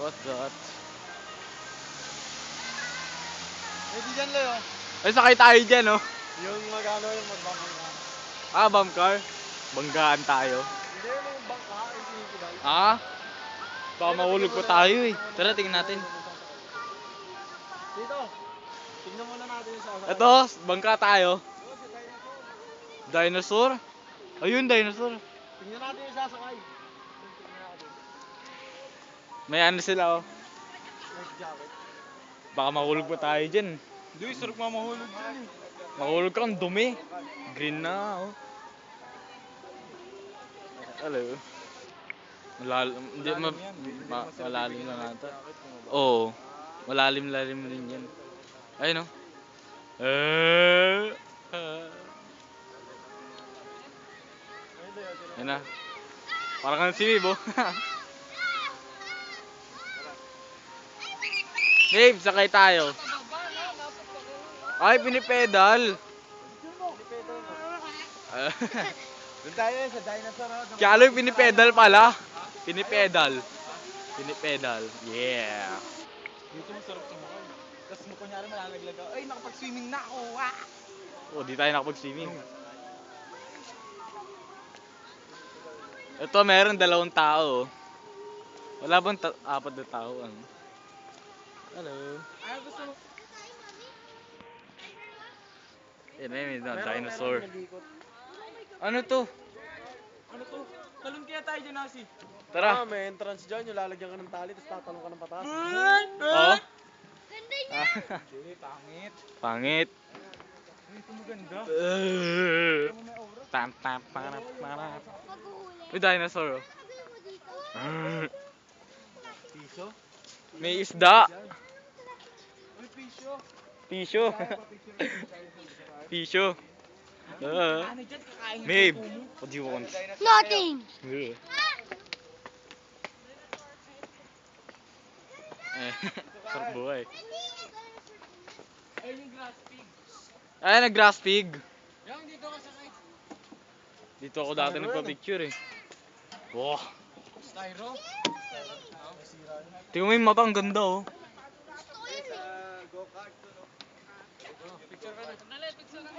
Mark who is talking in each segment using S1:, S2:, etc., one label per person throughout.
S1: What's that?
S2: Pwede dyan, Leo.
S1: Ay, sakay tayo dyan, oh.
S2: Yung magano yung magbangka.
S1: Ah, bump car. Banggaan tayo.
S2: Hindi yung bangka, yung tinitibay.
S1: Ah? Baka mahulog pa tayo eh. Tara, tingnan natin.
S2: Dito. Tingnan muna natin yung sasakay.
S1: Ito, bangka tayo. Dinosaur? Ayun, dinosaur.
S2: Tingnan natin yung sasakay. Tingnan natin.
S1: May ano sila, oh.
S2: Life jacket.
S1: Baka mahulog pa tayo dyan.
S2: Hindi, sarap mamahulog dyan eh.
S1: Mahulog ka, ang dumi. Green na, oh. Hello. Hindi, malalim lang ata. Oo. Malalim-lalim rin yan. Ayun, oh. Ayun na. Parang kang si Mib, oh. Babe, sakay tayo. Ay, pinipedal.
S2: Doon tayo sa dinosaur.
S1: Kaya yung pinipedal pala. Pinipedal. Pinipedal. Yeah.
S2: Dito masarap sa mukha. Tapos mo kunyari malalaglag ako. Ay, nakapag-swimming na ako.
S1: Oh, di tayo nakapag-swimming. Ito, meron 2 tao. Wala bang 4 na tao? Ano? Hello.
S2: Ay, gusto mo.
S1: May dinosaur.
S2: Nag-ikot.
S1: Ano to?
S2: Ano to? Talon kaya tayo dyan, Nasi.
S1: Tara.
S2: May entrance dyan. Yung lalagyan ka ng tali, tapos tatalong ka ng pataas.
S1: Oh.
S3: Ganda niya.
S2: Hindi, pangit.
S1: Pangit.
S2: Ito maganda.
S1: Pam pam para para.
S3: Maghuhuli.
S1: May dinosaur. Oh.
S3: Sabi mo dito.
S2: Piso?
S1: May isda.
S2: Uy, piso.
S1: Pisyo. Pisyo.
S2: Ano dyan? Kakain nga.
S1: Babe, what do you want?
S3: Nothing.
S1: Sarap buhay.
S2: Ayun yung grass pig.
S1: Ay, nag-grass pig.
S2: Yang, dito ka sakay.
S1: Dito ako dati nagpa-picture eh. Wow.
S2: Styro?
S1: Tingnan mo yung mata, ang ganda oh.
S2: Go-kart to, no? Picture ka na. Sandali, picture ka.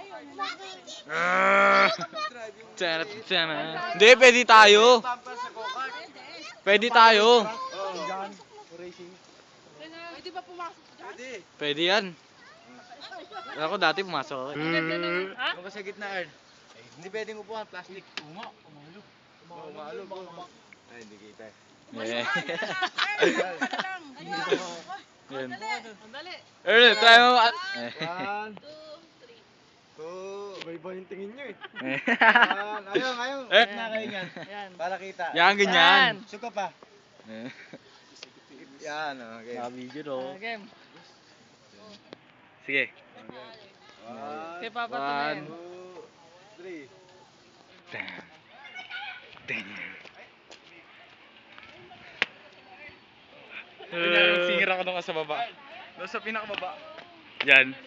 S1: Tana. Hindi, pwede tayo.
S2: Pampas sa go-kart.
S1: Pwede tayo.
S2: Diyan, racing.
S3: Pwede ba pumasok dyan?
S2: Pwede.
S1: Pwede yan. Ako dati pumasok ako.
S2: Ano ka sa gitna, Ern? Hindi pwedeng upuan, plastic. Umalog. Ay, hindi kita.
S1: Eh. Yan.
S3: Sandali.
S1: Earl, try mo.
S2: 1, 2, iba-iba yung tingin nyo eh.
S1: Eh.
S2: Ayun.
S1: Eh.
S2: Na kayo yan. Para kita.
S1: Yan, ganyan.
S2: Suka pa.
S1: Eh.
S2: Yan, okay.
S1: Naka-video no.
S3: Game.
S1: Sige.
S2: 1,
S1: One.
S2: 2, 3.
S1: Damn. Damn.
S2: Singer ako doon sa baba. Doon sa pinakababa.
S1: Yan.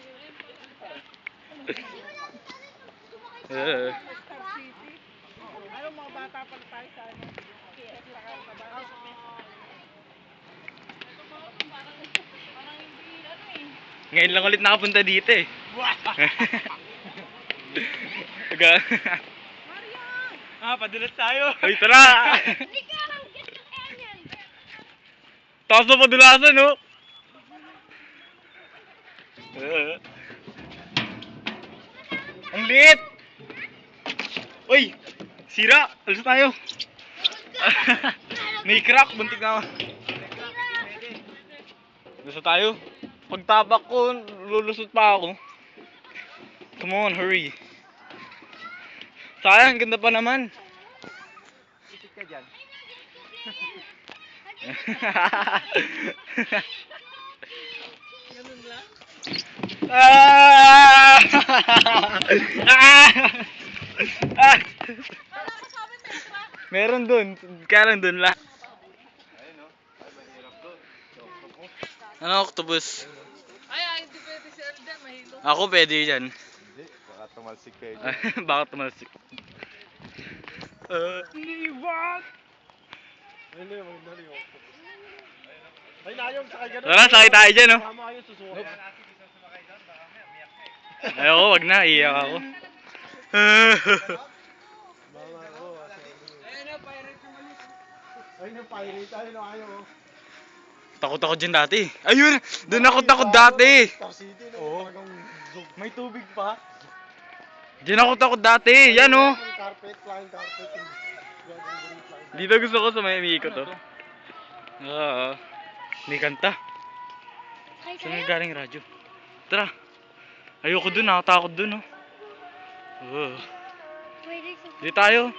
S3: Ano mga bata pala tayo sa ano?
S1: Ngayon lang ulit nakapunta dito eh. Taga.
S2: Padulat tayo.
S1: Ay, tara!
S3: Hindi ka lang get yung alien.
S1: Tapos na padulasan, no? Ang liit! Uy! Sira! Alis tayo! May crack! Buntik na ako. Alis tayo. Pagtabak ko, lulusot pa ako. Come on, hurry. Sayang, ganda pa naman.
S2: Sitik ka dyan.
S1: Ah! Ah! Ah! Meron dun, kaya lang dun lang.
S2: Ayun, no? Ay, mahirap doon.
S1: Ano, octopus?
S3: Ay, hindi pwede si Elden. Mahilo.
S1: Ako pwede yan.
S2: Hindi, baka tumalsik kayo.
S1: Bakit tumalsik?
S2: Liwat! Ayun na yung maganda rin yung octopus. Ay, nayong sakay ka doon.
S1: Tara, sakay tayo dyan, oh.
S2: Tama kayo, susuka.
S1: Ayoko, wag na. Iiyak ako.
S2: Mga oo.
S3: Ayun na, pirate na mali.
S2: Ayun yung pirate. Ayun o, ayaw o.
S1: Takot ako dyan dati. Ayun! Doon ako takot dati!
S2: Star City, no? Talagang may tubig pa.
S1: Diyan ako takot dati. Yan, oh.
S2: Carpet, flying carpet.
S1: Dito gusto ko sa may umiikot, oh. Oo. May kanta. Saan nga galing radyo? Tara. Ayoko dun, nakatakot dun, oh. Di tayo.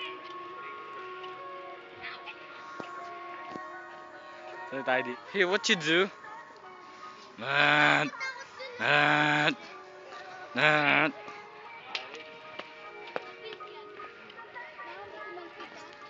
S1: Saan tayo di? Hey, what you do? Mat.